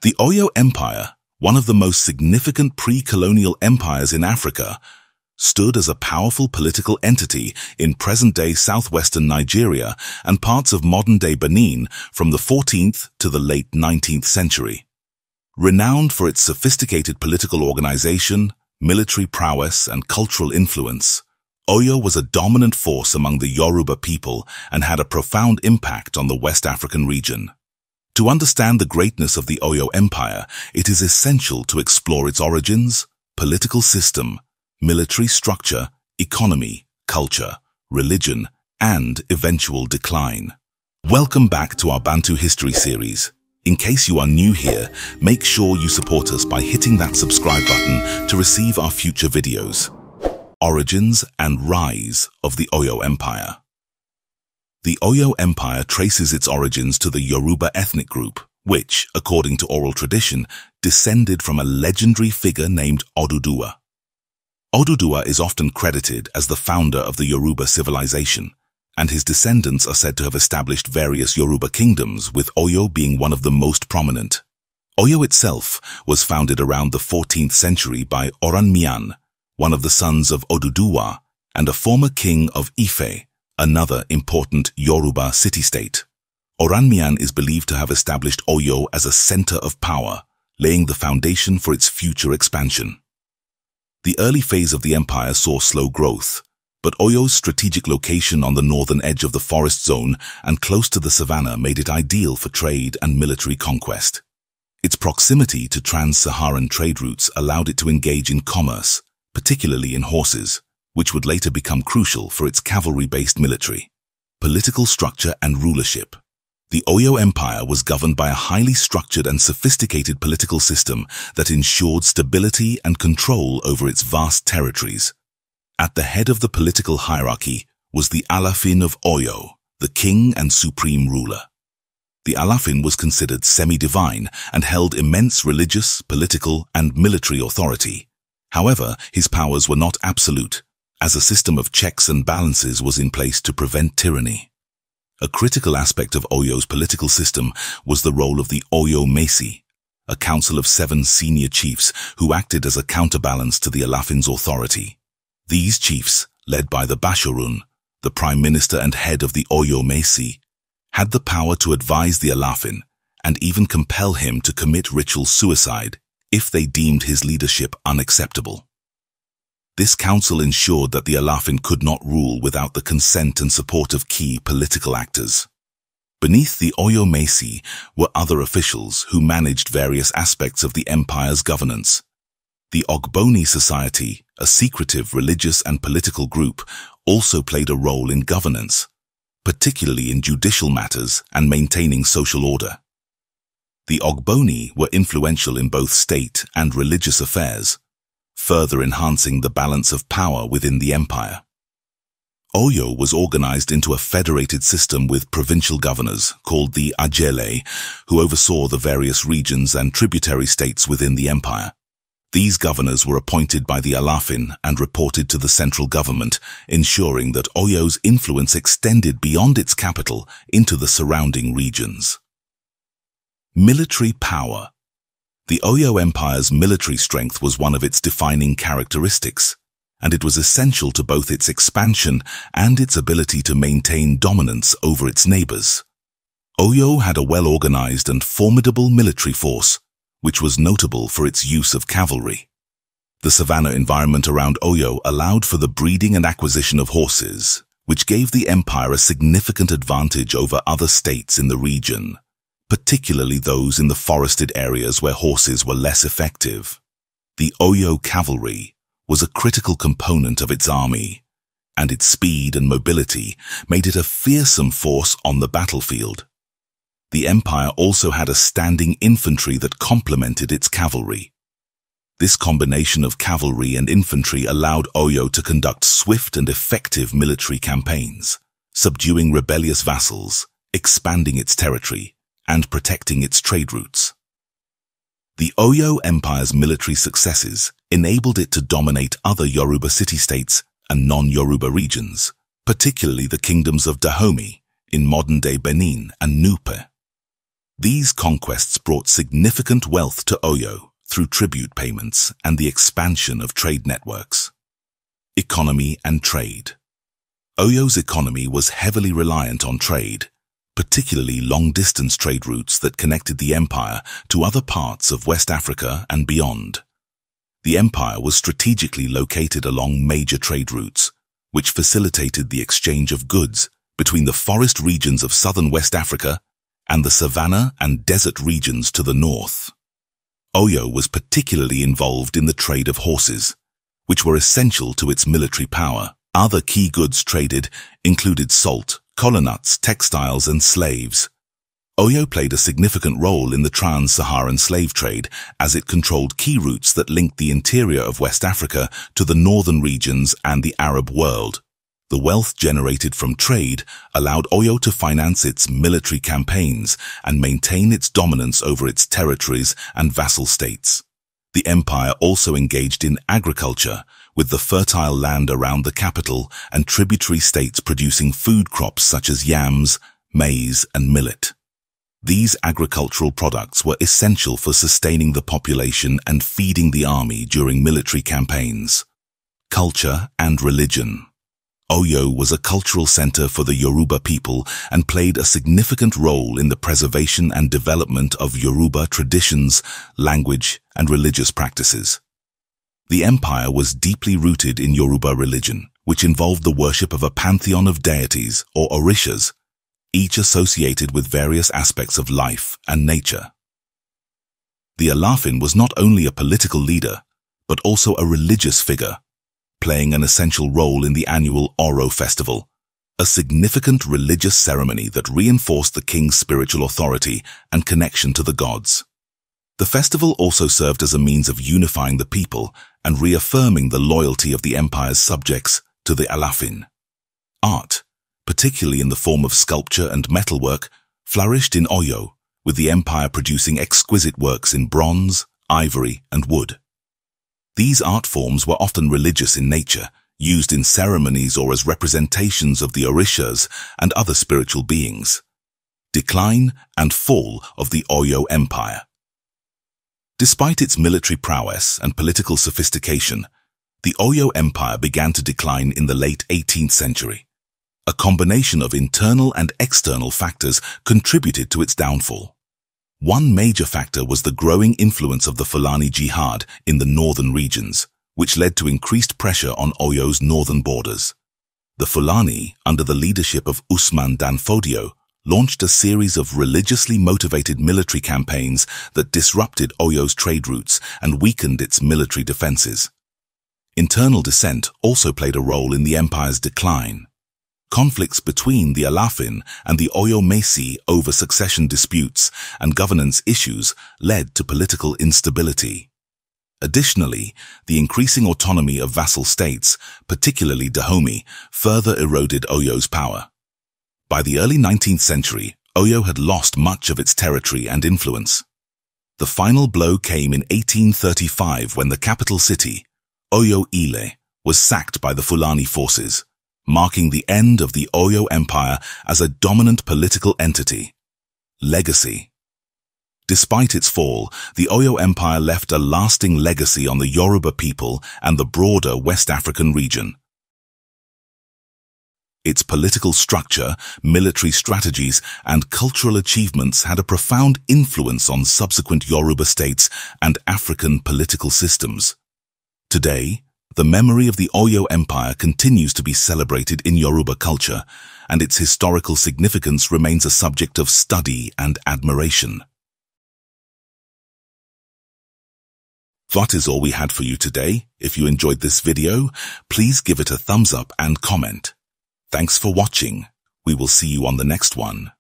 The Oyo Empire, one of the most significant pre-colonial empires in Africa, stood as a powerful political entity in present-day southwestern Nigeria and parts of modern-day Benin from the 14th to the late 19th century. Renowned for its sophisticated political organization, military prowess, and cultural influence, Oyo was a dominant force among the Yoruba people and had a profound impact on the West African region. To understand the greatness of the Oyo Empire, it is essential to explore its origins, political system, military structure, economy, culture, religion, and eventual decline. Welcome back to our Bantu History series. In case you are new here, make sure you support us by hitting that subscribe button to receive our future videos. Origins and rise of the Oyo Empire. The Oyo Empire traces its origins to the Yoruba ethnic group, which, according to oral tradition, descended from a legendary figure named Oduduwa. Oduduwa is often credited as the founder of the Yoruba civilization, and his descendants are said to have established various Yoruba kingdoms, with Oyo being one of the most prominent. Oyo itself was founded around the 14th century by Oranmiyan, one of the sons of Oduduwa, and a former king of Ife, another important Yoruba city-state. Oranmiyan is believed to have established Oyo as a center of power, laying the foundation for its future expansion. The early phase of the empire saw slow growth, but Oyo's strategic location on the northern edge of the forest zone and close to the savannah made it ideal for trade and military conquest. Its proximity to trans-Saharan trade routes allowed it to engage in commerce, particularly in horses, which would later become crucial for its cavalry-based military. Political structure and rulership. The Oyo Empire was governed by a highly structured and sophisticated political system that ensured stability and control over its vast territories. At the head of the political hierarchy was the Alafin of Oyo, the king and supreme ruler. The Alafin was considered semi-divine and held immense religious, political, and military authority. However, his powers were not absolute, as a system of checks and balances was in place to prevent tyranny. A critical aspect of Oyo's political system was the role of the Oyo Mesi, a council of 7 senior chiefs who acted as a counterbalance to the Alafin's authority. These chiefs, led by the Bashorun, the prime minister and head of the Oyo Mesi, had the power to advise the Alafin and even compel him to commit ritual suicide if they deemed his leadership unacceptable. This council ensured that the Alafin could not rule without the consent and support of key political actors. Beneath the Oyo Mesi were other officials who managed various aspects of the empire's governance. The Ogboni Society, a secretive religious and political group, also played a role in governance, particularly in judicial matters and maintaining social order. The Ogboni were influential in both state and religious affairs, further enhancing the balance of power within the empire. Oyo was organized into a federated system with provincial governors, called the Ajele, who oversaw the various regions and tributary states within the empire. These governors were appointed by the Alafin and reported to the central government, ensuring that Oyo's influence extended beyond its capital into the surrounding regions. Military power. The Oyo Empire's military strength was one of its defining characteristics, and it was essential to both its expansion and its ability to maintain dominance over its neighbors. Oyo had a well-organized and formidable military force, which was notable for its use of cavalry. The savanna environment around Oyo allowed for the breeding and acquisition of horses, which gave the empire a significant advantage over other states in the region, particularly those in the forested areas where horses were less effective. The Oyo cavalry was a critical component of its army, and its speed and mobility made it a fearsome force on the battlefield. The empire also had a standing infantry that complemented its cavalry. This combination of cavalry and infantry allowed Oyo to conduct swift and effective military campaigns, subduing rebellious vassals, expanding its territory, and protecting its trade routes. The Oyo Empire's military successes enabled it to dominate other Yoruba city-states and non-Yoruba regions, particularly the kingdoms of Dahomey in modern-day Benin and Nupe. These conquests brought significant wealth to Oyo through tribute payments and the expansion of trade networks. Economy and trade. Oyo's economy was heavily reliant on trade, particularly long-distance trade routes that connected the empire to other parts of West Africa and beyond. The empire was strategically located along major trade routes, which facilitated the exchange of goods between the forest regions of southern West Africa and the savanna and desert regions to the north. Oyo was particularly involved in the trade of horses, which were essential to its military power. Other key goods traded included salt, kola nuts, textiles, and slaves. Oyo played a significant role in the trans-Saharan slave trade as it controlled key routes that linked the interior of West Africa to the northern regions and the Arab world. The wealth generated from trade allowed Oyo to finance its military campaigns and maintain its dominance over its territories and vassal states. The empire also engaged in agriculture, with the fertile land around the capital and tributary states producing food crops such as yams, maize, and millet. These agricultural products were essential for sustaining the population and feeding the army during military campaigns. Culture and religion. Oyo was a cultural center for the Yoruba people and played a significant role in the preservation and development of Yoruba traditions, language, and religious practices. The empire was deeply rooted in Yoruba religion, which involved the worship of a pantheon of deities, or orishas, each associated with various aspects of life and nature. The Alafin was not only a political leader, but also a religious figure, playing an essential role in the annual Oro festival, a significant religious ceremony that reinforced the king's spiritual authority and connection to the gods. The festival also served as a means of unifying the people and reaffirming the loyalty of the empire's subjects to the Alafin. Art, particularly in the form of sculpture and metalwork, flourished in Oyo, with the empire producing exquisite works in bronze, ivory, and wood. These art forms were often religious in nature, used in ceremonies or as representations of the orishas and other spiritual beings. Decline and fall of the Oyo Empire. Despite its military prowess and political sophistication, the Oyo Empire began to decline in the late 18th century. A combination of internal and external factors contributed to its downfall. One major factor was the growing influence of the Fulani Jihad in the northern regions, which led to increased pressure on Oyo's northern borders. The Fulani, under the leadership of Usman Danfodio, launched a series of religiously motivated military campaigns that disrupted Oyo's trade routes and weakened its military defenses. Internal dissent also played a role in the empire's decline. Conflicts between the Alafin and the Oyo Mesi over succession disputes and governance issues led to political instability. Additionally, the increasing autonomy of vassal states, particularly Dahomey, further eroded Oyo's power. By the early 19th century, Oyo had lost much of its territory and influence. The final blow came in 1835 when the capital city, Oyo Ile, was sacked by the Fulani forces, marking the end of the Oyo Empire as a dominant political entity. Legacy. Despite its fall, the Oyo Empire left a lasting legacy on the Yoruba people and the broader West African region. Its political structure, military strategies, and cultural achievements had a profound influence on subsequent Yoruba states and African political systems. Today, the memory of the Oyo Empire continues to be celebrated in Yoruba culture, and its historical significance remains a subject of study and admiration. That is all we had for you today. If you enjoyed this video, please give it a thumbs up and comment. Thanks for watching. We will see you on the next one.